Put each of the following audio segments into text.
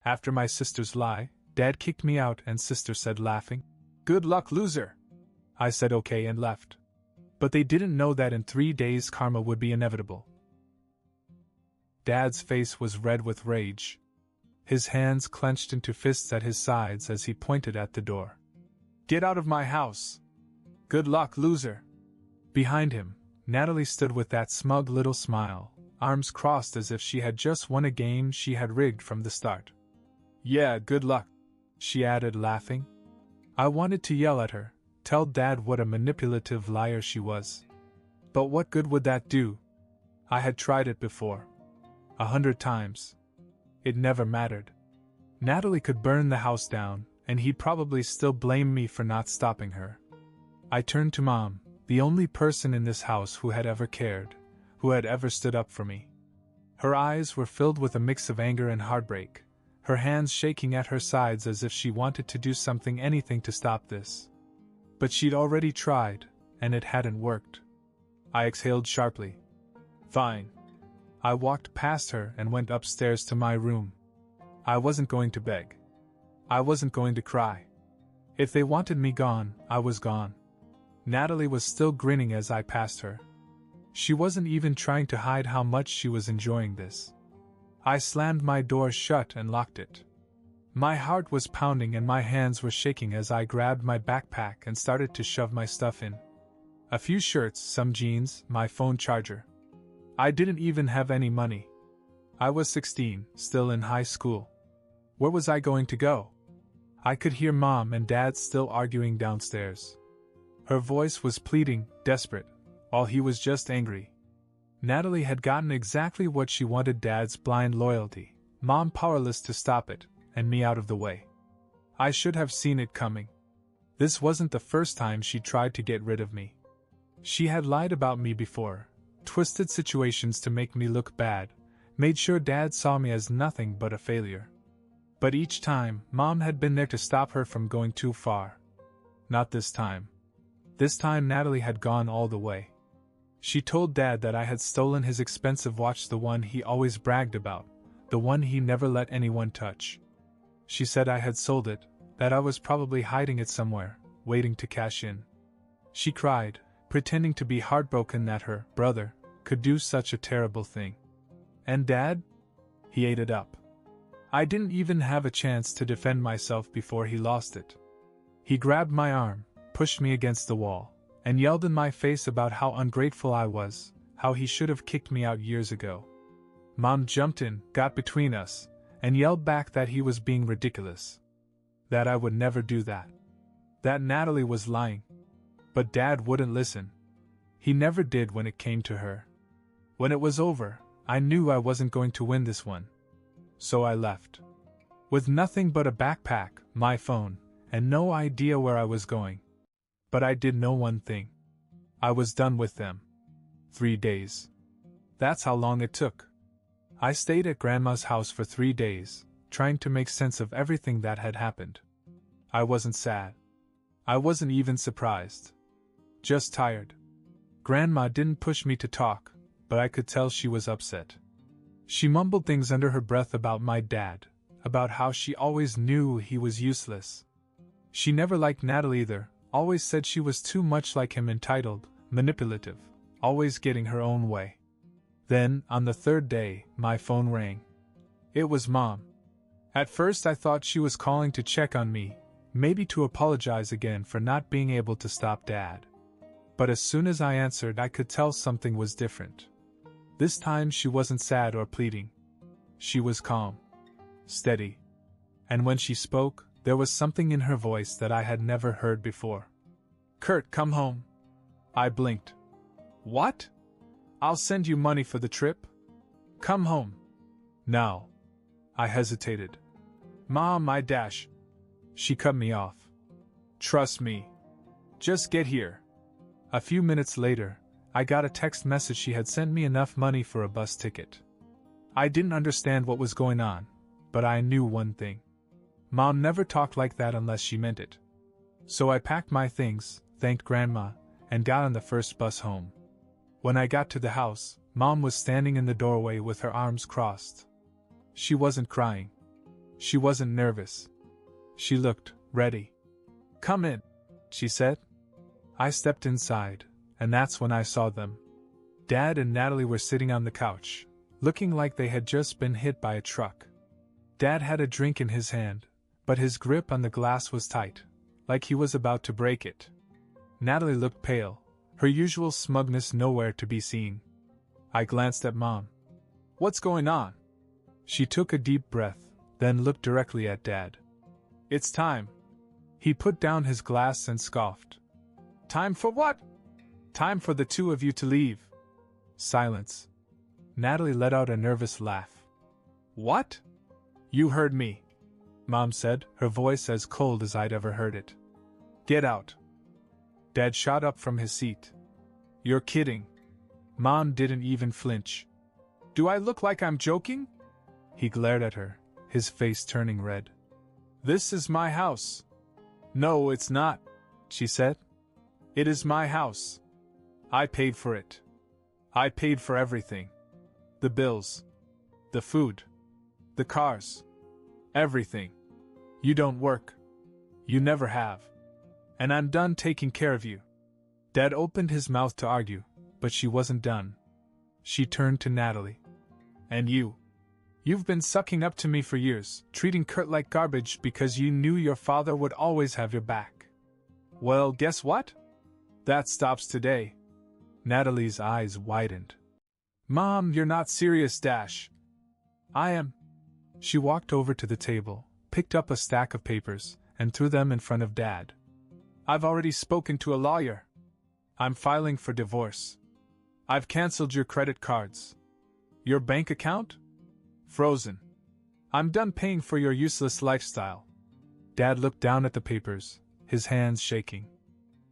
After my sister's lie, Dad kicked me out and sister said laughing, "Good luck, loser." I said okay and left. But they didn't know that in 3 days karma would be inevitable. Dad's face was red with rage. His hands clenched into fists at his sides as he pointed at the door. "Get out of my house! Good luck, loser!" Behind him, Natalie stood with that smug little smile, arms crossed as if she had just won a game she had rigged from the start. "Yeah, good luck," she added, laughing. I wanted to yell at her, tell Dad what a manipulative liar she was. But what good would that do? I had tried it before. 100 times. It never mattered. Natalie could burn the house down, and he'd probably still blame me for not stopping her. I turned to Mom, the only person in this house who had ever cared, who had ever stood up for me. Her eyes were filled with a mix of anger and heartbreak, her hands shaking at her sides as if she wanted to do something, anything to stop this. But she'd already tried, and it hadn't worked. I exhaled sharply. Fine. I walked past her and went upstairs to my room. I wasn't going to beg. I wasn't going to cry. If they wanted me gone, I was gone. Natalie was still grinning as I passed her. She wasn't even trying to hide how much she was enjoying this. I slammed my door shut and locked it. My heart was pounding and my hands were shaking as I grabbed my backpack and started to shove my stuff in. A few shirts, some jeans, my phone charger. I didn't even have any money. I was 16, still in high school. Where was I going to go? I could hear Mom and Dad still arguing downstairs. Her voice was pleading, desperate, while he was just angry. Natalie had gotten exactly what she wanted: Dad's blind loyalty, Mom powerless to stop it, and me out of the way. I should have seen it coming. This wasn't the first time she tried to get rid of me. She had lied about me before, twisted situations to make me look bad, made sure Dad saw me as nothing but a failure. But each time, Mom had been there to stop her from going too far. Not this time. This time Natalie had gone all the way. She told Dad that I had stolen his expensive watch, the one he always bragged about, the one he never let anyone touch. She said I had sold it, that I was probably hiding it somewhere, waiting to cash in. She cried, pretending to be heartbroken that her brother could do such a terrible thing. And Dad? He ate it up. I didn't even have a chance to defend myself before he lost it. He grabbed my arm, pushed me against the wall, and yelled in my face about how ungrateful I was, how he should have kicked me out years ago. Mom jumped in, got between us, and yelled back that he was being ridiculous. That I would never do that. That Natalie was lying. But Dad wouldn't listen. He never did when it came to her. When it was over, I knew I wasn't going to win this one. So I left. With nothing but a backpack, my phone, and no idea where I was going. But I did know one thing. I was done with them. 3 days. That's how long it took. I stayed at Grandma's house for 3 days, trying to make sense of everything that had happened. I wasn't sad. I wasn't even surprised. Just tired. Grandma didn't push me to talk, but I could tell she was upset. She mumbled things under her breath about my dad, about how she always knew he was useless. She never liked Natalie either, always said she was too much like him, entitled, manipulative, always getting her own way. Then, on the 3rd day, my phone rang. It was Mom. At first I thought she was calling to check on me, maybe to apologize again for not being able to stop Dad. But as soon as I answered, I could tell something was different. This time she wasn't sad or pleading. She was calm. Steady. And when she spoke, there was something in her voice that I had never heard before. "Kurt, come home." I blinked. "What? I'll send you money for the trip. Come home. Now." I hesitated. "Mom, my dash." She cut me off. "Trust me. Just get here." A few minutes later, I got a text message. She had sent me enough money for a bus ticket. I didn't understand what was going on, but I knew one thing. Mom never talked like that unless she meant it. So I packed my things, thanked Grandma, and got on the first bus home. When I got to the house, Mom was standing in the doorway with her arms crossed. She wasn't crying. She wasn't nervous. She looked ready. "Come in," she said. I stepped inside, and that's when I saw them. Dad and Natalie were sitting on the couch, looking like they had just been hit by a truck. Dad had a drink in his hand, but his grip on the glass was tight, like he was about to break it. Natalie looked pale, her usual smugness nowhere to be seen. I glanced at Mom. "What's going on?" She took a deep breath, then looked directly at Dad. "It's time." He put down his glass and scoffed. "Time for what?" "Time for the two of you to leave." Silence. Natalie let out a nervous laugh. "What?" "You heard me," Mom said, her voice as cold as I'd ever heard it. "Get out." Dad shot up from his seat. "You're kidding." Mom didn't even flinch. "Do I look like I'm joking?" He glared at her, his face turning red. "This is my house." "No, it's not," she said. "It is my house. I paid for it. I paid for everything. The bills. The food. The cars. Everything. You don't work. You never have. And I'm done taking care of you." Dad opened his mouth to argue, but she wasn't done. She turned to Natalie. "And you? You've been sucking up to me for years, treating Kurt like garbage because you knew your father would always have your back. Well, guess what? That stops today." Natalie's eyes widened. "Mom, you're not serious, Dash." "I am." She walked over to the table, picked up a stack of papers, and threw them in front of Dad. "I've already spoken to a lawyer. I'm filing for divorce. I've canceled your credit cards. Your bank account? Frozen. I'm done paying for your useless lifestyle." Dad looked down at the papers, his hands shaking.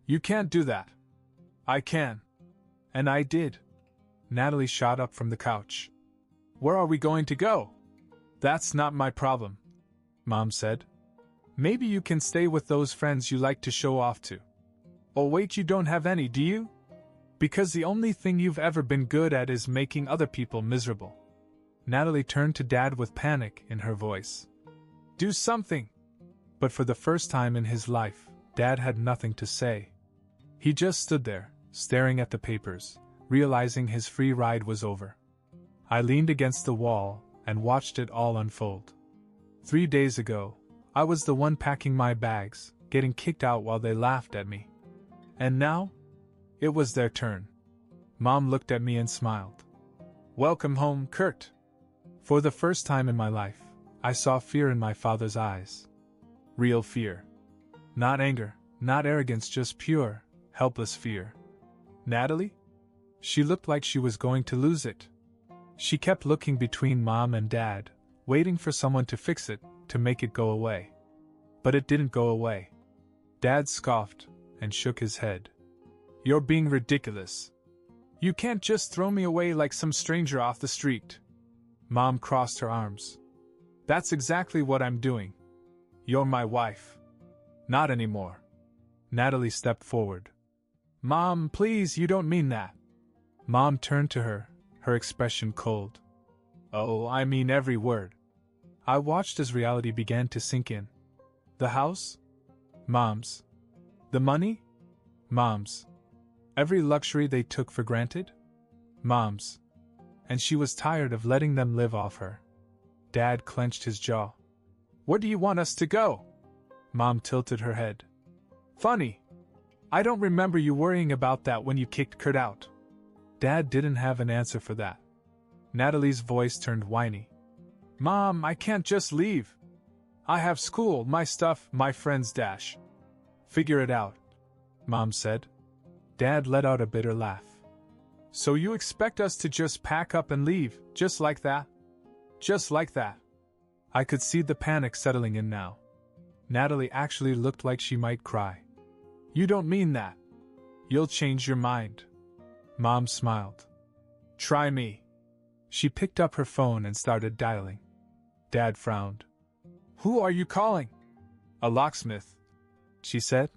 "You can't do that." "I can. And I did." Natalie shot up from the couch. "Where are we going to go?" "That's not my problem," Mom said. "Maybe you can stay with those friends you like to show off to." "Oh wait, you don't have any, do you? Because the only thing you've ever been good at is making other people miserable." Natalie turned to Dad with panic in her voice. "Do something!" But for the first time in his life, Dad had nothing to say. He just stood there, staring at the papers, realizing his free ride was over. I leaned against the wall and watched it all unfold. 3 days ago, I was the one packing my bags, getting kicked out while they laughed at me. And now? It was their turn. Mom looked at me and smiled. "Welcome home, Kurt." For the first time in my life, I saw fear in my father's eyes. Real fear. Not anger, not arrogance, just pure, helpless fear. Natalie? She looked like she was going to lose it. She kept looking between Mom and Dad, waiting for someone to fix it, to make it go away. But it didn't go away. Dad scoffed and shook his head. "You're being ridiculous. You can't just throw me away like some stranger off the street." Mom crossed her arms. "That's exactly what I'm doing. You're my wife." "Not anymore." Natalie stepped forward. "Mom, please, you don't mean that." Mom turned to her, her expression cold. "Oh, I mean every word." I watched as reality began to sink in. The house? Mom's. The money? Mom's. Every luxury they took for granted? Mom's. And she was tired of letting them live off her. Dad clenched his jaw. "Where do you want us to go?" Mom tilted her head. "Funny. I don't remember you worrying about that when you kicked Kurt out." Dad didn't have an answer for that. Natalie's voice turned whiny. "Mom, I can't just leave. I have school, my stuff, my friends, Dash." "Figure it out," Mom said. Dad let out a bitter laugh. "So you expect us to just pack up and leave, just like that?" "Just like that." I could see the panic settling in now. Natalie actually looked like she might cry. "You don't mean that. You'll change your mind." Mom smiled. "Try me." She picked up her phone and started dialing. Dad frowned. "Who are you calling?" "A locksmith," she said.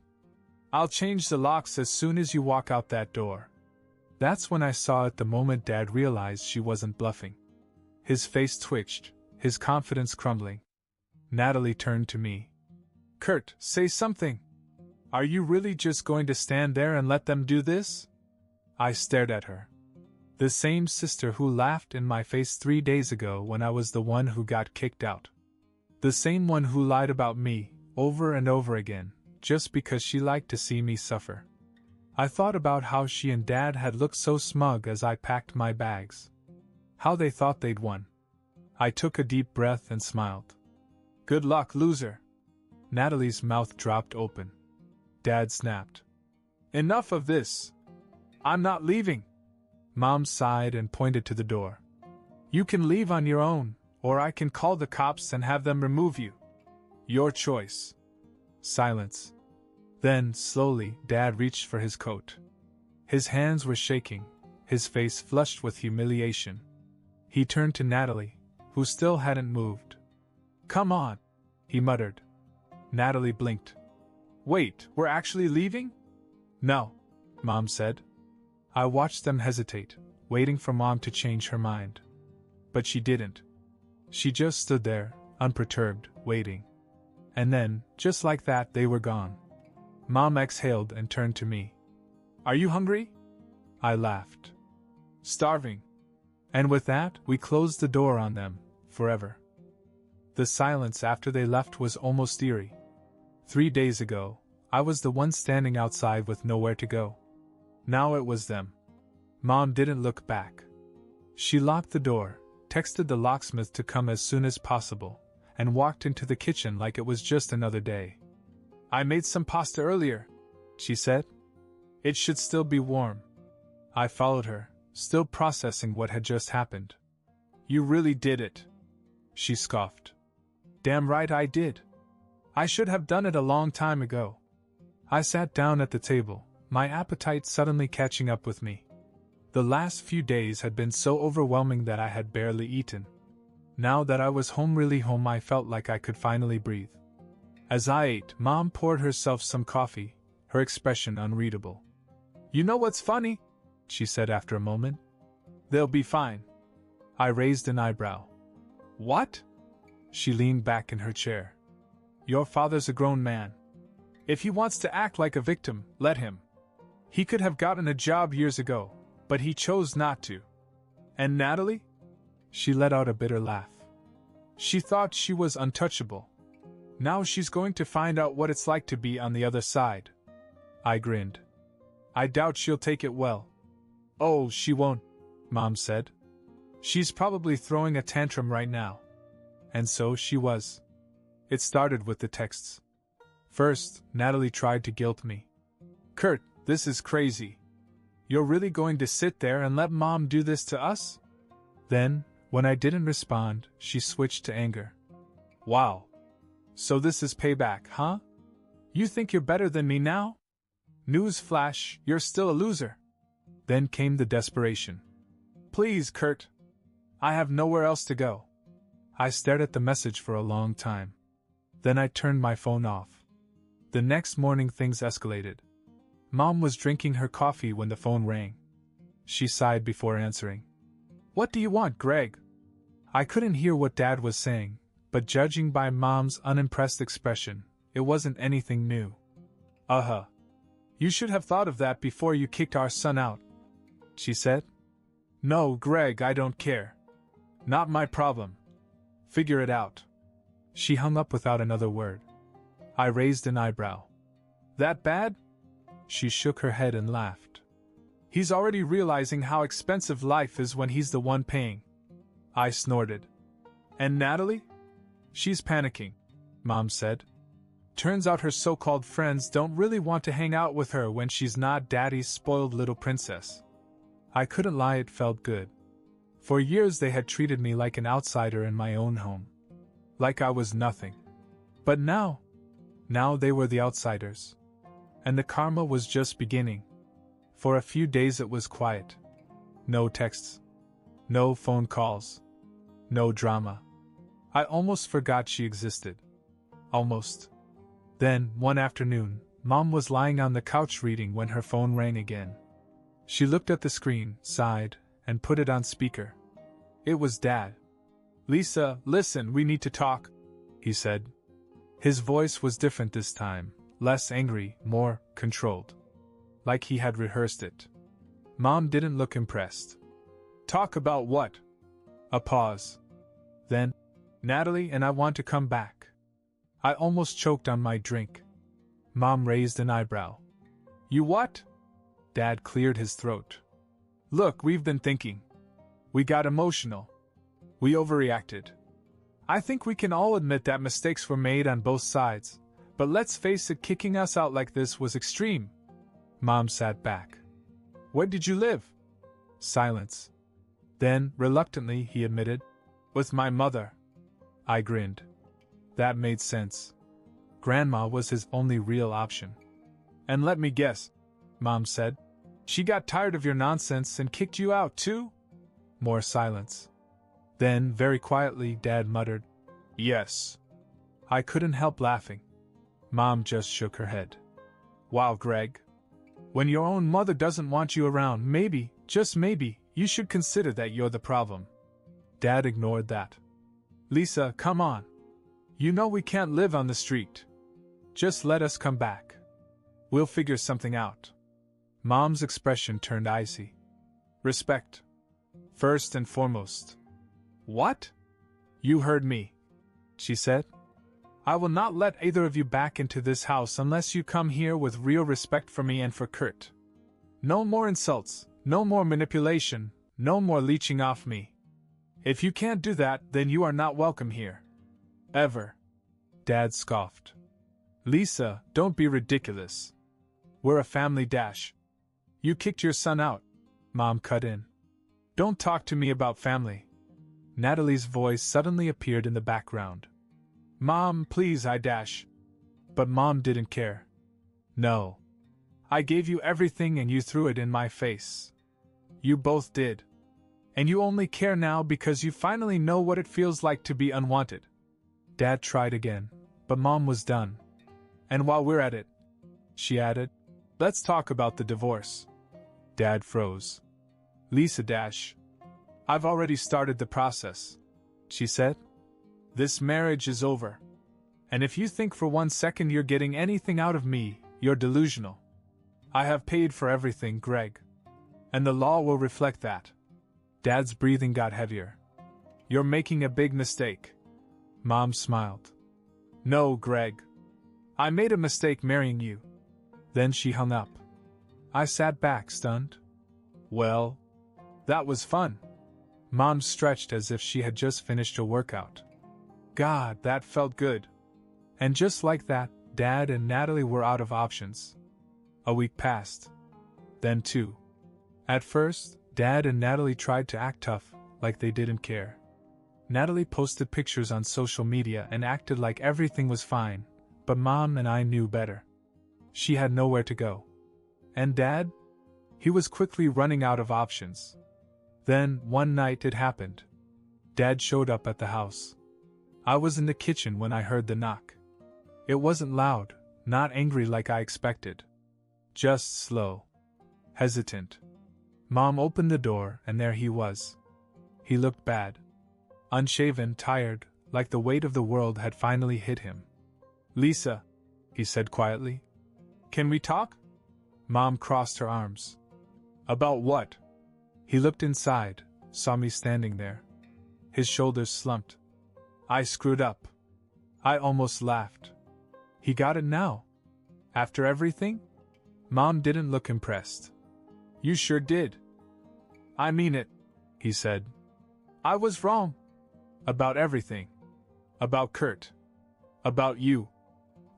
"I'll change the locks as soon as you walk out that door." That's when I saw it, the moment Dad realized she wasn't bluffing. His face twitched, his confidence crumbling. Natalie turned to me. Kurt, say something. Are you really just going to stand there and let them do this? I stared at her. The same sister who laughed in my face 3 days ago when I was the one who got kicked out. The same one who lied about me, over and over again, just because she liked to see me suffer. I thought about how she and Dad had looked so smug as I packed my bags. How they thought they'd won. I took a deep breath and smiled. Good luck, loser. Natalie's mouth dropped open. Dad snapped. Enough of this. I'm not leaving. Mom sighed and pointed to the door. You can leave on your own, or I can call the cops and have them remove you. Your choice. Silence. Then, slowly, Dad reached for his coat. His hands were shaking, his face flushed with humiliation. He turned to Natalie, who still hadn't moved. Come on, he muttered. Natalie blinked. Wait, we're actually leaving? No, Mom said. I watched them hesitate, waiting for Mom to change her mind. But she didn't. She just stood there, unperturbed, waiting. And then, just like that, they were gone. Mom exhaled and turned to me. Are you hungry? I laughed. Starving. And with that, we closed the door on them, forever. The silence after they left was almost eerie. 3 days ago, I was the one standing outside with nowhere to go. Now it was them. Mom didn't look back. She locked the door, texted the locksmith to come as soon as possible, and walked into the kitchen like it was just another day. I made some pasta earlier, she said. It should still be warm. I followed her, still processing what had just happened. You really did it, she scoffed. Damn right I did. I should have done it a long time ago. I sat down at the table, my appetite suddenly catching up with me. The last few days had been so overwhelming that I had barely eaten. Now that I was home, really home, I felt like I could finally breathe. As I ate, Mom poured herself some coffee, her expression unreadable. You know what's funny? She said after a moment. They'll be fine. I raised an eyebrow. What? She leaned back in her chair. Your father's a grown man. If he wants to act like a victim, let him. He could have gotten a job years ago, but he chose not to. And Natalie? She let out a bitter laugh. She thought she was untouchable. Now she's going to find out what it's like to be on the other side. I grinned. I doubt she'll take it well. Oh, she won't, Mom said. She's probably throwing a tantrum right now. And so she was. It started with the texts. First, Natalie tried to guilt me. Kurt, this is crazy. You're really going to sit there and let Mom do this to us? Then, when I didn't respond, she switched to anger. Wow. So this is payback, huh? You think you're better than me now? Newsflash, you're still a loser. Then came the desperation. Please, Kurt. I have nowhere else to go. I stared at the message for a long time. Then I turned my phone off. The next morning things escalated. Mom was drinking her coffee when the phone rang. She sighed before answering. What do you want, Greg? I couldn't hear what Dad was saying, but judging by Mom's unimpressed expression, it wasn't anything new. You should have thought of that before you kicked our son out, she said. No, Greg, I don't care. Not my problem. Figure it out. She hung up without another word. I raised an eyebrow. That bad? She shook her head and laughed. He's already realizing how expensive life is when he's the one paying. I snorted. And Natalie? She's panicking, Mom said. Turns out her so-called friends don't really want to hang out with her when she's not Daddy's spoiled little princess. I couldn't lie, it felt good. For years they had treated me like an outsider in my own home. Like I was nothing. But now they were the outsiders. And the karma was just beginning. For a few days it was quiet. No texts. No phone calls. No drama. I almost forgot she existed. Almost. Then, one afternoon, Mom was lying on the couch reading when her phone rang again. She looked at the screen, sighed, and put it on speaker. It was Dad. Lisa, listen, we need to talk. he said. His voice was different this time, less angry, more controlled. Like he had rehearsed it. Mom didn't look impressed. Talk about what? A pause. Then, Natalie and I want to come back. I almost choked on my drink. Mom raised an eyebrow. You what? Dad cleared his throat. Look, we've been thinking. We got emotional. We overreacted. I think we can all admit that mistakes were made on both sides, but let's face it, kicking us out like this was extreme. Mom sat back. Where did you live? Silence. Then, reluctantly, he admitted, with my mother. I grinned. That made sense. Grandma was his only real option. And let me guess, Mom said. She got tired of your nonsense and kicked you out too? More silence. Then, very quietly, Dad muttered, Yes. I couldn't help laughing. Mom just shook her head. Wow, Greg. When your own mother doesn't want you around, maybe, just maybe, you should consider that you're the problem. Dad ignored that. Lisa, come on. You know we can't live on the street. Just let us come back. We'll figure something out. Mom's expression turned icy. Respect. First and foremost. What? You heard me, she said. I will not let either of you back into this house unless you come here with real respect for me and for Kurt. No more insults, no more manipulation, no more leeching off me. If you can't do that, then you are not welcome here. Ever. Dad scoffed. Lisa, don't be ridiculous. We're a family dash. You kicked your son out. Mom cut in. Don't talk to me about family. Natalie's voice suddenly appeared in the background. Mom, please, I dash. But Mom didn't care. No. I gave you everything and you threw it in my face. You both did. And you only care now because you finally know what it feels like to be unwanted. Dad tried again, but Mom was done. And while we're at it, she added, let's talk about the divorce. Dad froze. Lisa dash. I've already started the process, she said. This marriage is over. And if you think for 1 second you're getting anything out of me, you're delusional. I have paid for everything, Greg. And the law will reflect that. Dad's breathing got heavier. You're making a big mistake. Mom smiled. No, Greg. I made a mistake marrying you. Then she hung up. I sat back, stunned. Well, that was fun. Mom stretched as if she had just finished a workout. God, that felt good. And just like that, Dad and Natalie were out of options. A week passed. Then 2. At first, Dad and Natalie tried to act tough, like they didn't care. Natalie posted pictures on social media and acted like everything was fine, but Mom and I knew better. She had nowhere to go. And Dad? He was quickly running out of options. Then, one night it happened. Dad showed up at the house. I was in the kitchen when I heard the knock. It wasn't loud, not angry like I expected. Just slow. Hesitant. Mom opened the door and there he was. He looked bad. Unshaven, tired, like the weight of the world had finally hit him. Lisa, he said quietly. Can we talk? Mom crossed her arms. About what? He looked inside, saw me standing there. His shoulders slumped. I screwed up. I almost laughed. He got it now. After everything? Mom didn't look impressed. You sure did. I mean it, he said. I was wrong. About everything. About Kurt. About you.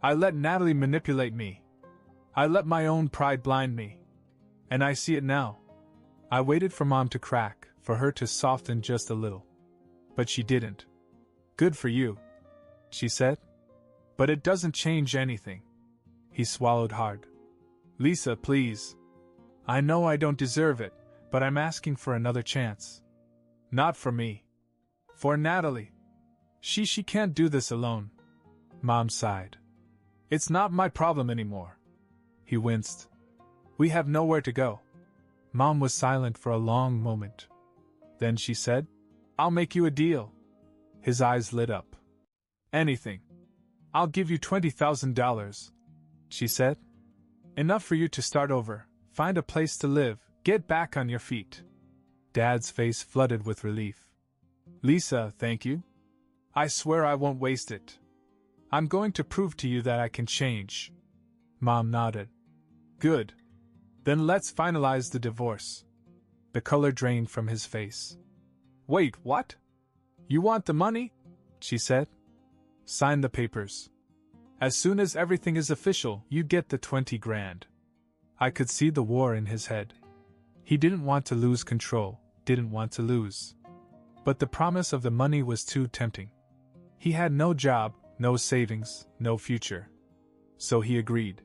I let Natalie manipulate me. I let my own pride blind me. And I see it now. I waited for Mom to crack, for her to soften just a little. But she didn't. Good for you, she said. But it doesn't change anything. He swallowed hard. Lisa, please. I know I don't deserve it, but I'm asking for another chance. Not for me. For Natalie. She can't do this alone. Mom sighed. It's not my problem anymore. He winced. We have nowhere to go. Mom was silent for a long moment. Then she said, I'll make you a deal. His eyes lit up. Anything. I'll give you $20,000, she said. Enough for you to start over, find a place to live, get back on your feet. Dad's face flooded with relief. Lisa, thank you. I swear I won't waste it. I'm going to prove to you that I can change. Mom nodded. Good. Then let's finalize the divorce. The color drained from his face. Wait, what? You want the money? She said. Sign the papers. As soon as everything is official, you get the 20 grand. I could see the war in his head. He didn't want to lose control, didn't want to lose. But the promise of the money was too tempting. He had no job, no savings, no future. So he agreed.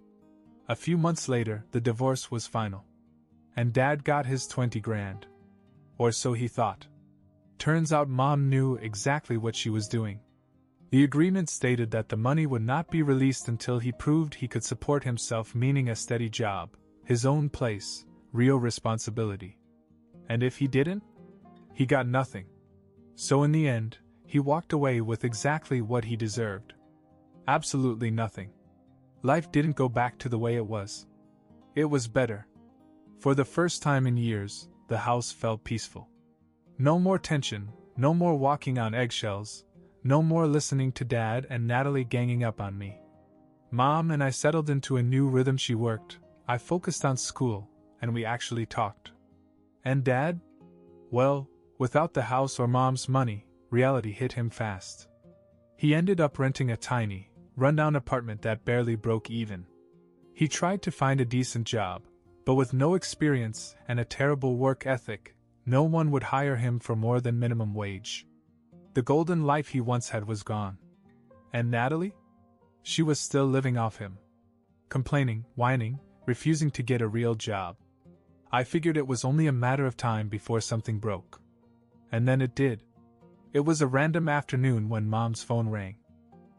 A few months later, the divorce was final. And Dad got his 20 grand. Or so he thought. Turns out Mom knew exactly what she was doing. The agreement stated that the money would not be released until he proved he could support himself, meaning a steady job, his own place, real responsibility. And if he didn't, he got nothing. So in the end, he walked away with exactly what he deserved. Absolutely nothing. Life didn't go back to the way it was. It was better. For the first time in years, the house felt peaceful. No more tension, no more walking on eggshells, no more listening to Dad and Natalie ganging up on me. Mom and I settled into a new rhythm. She worked, I focused on school, and we actually talked. And Dad? Well, without the house or Mom's money, reality hit him fast. He ended up renting a tiny, rundown apartment that barely broke even. He tried to find a decent job, but with no experience and a terrible work ethic, no one would hire him for more than minimum wage. The golden life he once had was gone. And Natalie? She was still living off him. Complaining, whining, refusing to get a real job. I figured it was only a matter of time before something broke. And then it did. It was a random afternoon when Mom's phone rang.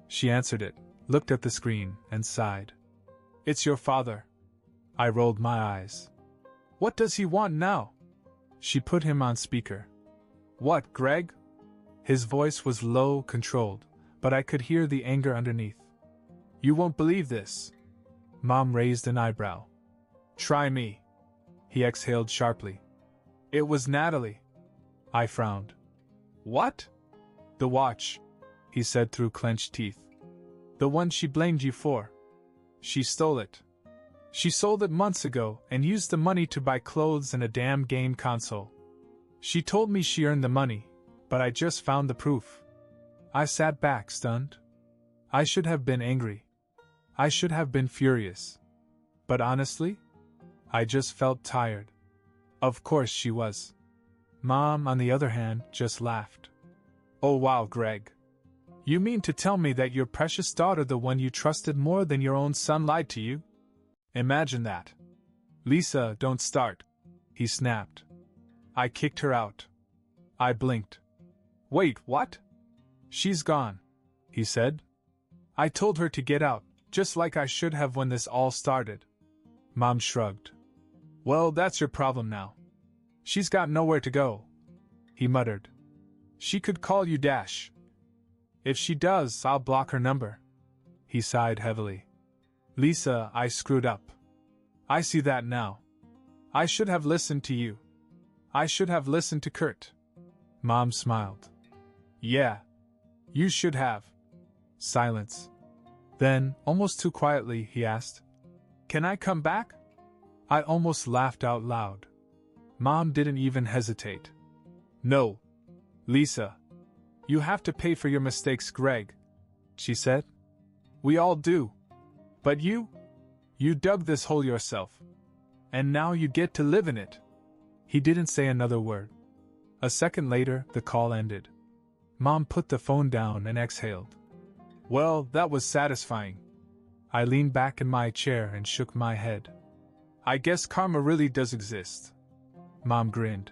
She answered it, looked at the screen, and sighed. It's your father. I rolled my eyes. What does he want now? She put him on speaker. What, Greg? His voice was low, controlled, but I could hear the anger underneath. You won't believe this. Mom raised an eyebrow. Try me. He exhaled sharply. It was Natalie. I frowned. What? The watch, he said through clenched teeth. The one she blamed you for. She stole it. She sold it months ago and used the money to buy clothes and a damn game console. She told me she earned the money, but I just found the proof. I sat back, stunned. I should have been angry. I should have been furious. But honestly, I just felt tired. Of course she was. Mom, on the other hand, just laughed. Oh wow, Greg. You mean to tell me that your precious daughter, the one you trusted more than your own son, lied to you? Imagine that. Lisa, don't start, he snapped. I kicked her out. I blinked. Wait, what? She's gone, he said. I told her to get out, just like I should have when this all started. Mom shrugged. Well, that's your problem now. She's got nowhere to go, he muttered. She could call you Dash. If she does, I'll block her number. He sighed heavily. Lisa, I screwed up. I see that now. I should have listened to you. I should have listened to Kurt. Mom smiled. Yeah. You should have. Silence. Then, almost too quietly, he asked, Can I come back? I almost laughed out loud. Mom didn't even hesitate. No. Lisa. You have to pay for your mistakes, Greg, she said. We all do. But you dug this hole yourself. And now you get to live in it. He didn't say another word. A second later, the call ended. Mom put the phone down and exhaled. Well, that was satisfying. I leaned back in my chair and shook my head. I guess karma really does exist. Mom grinned.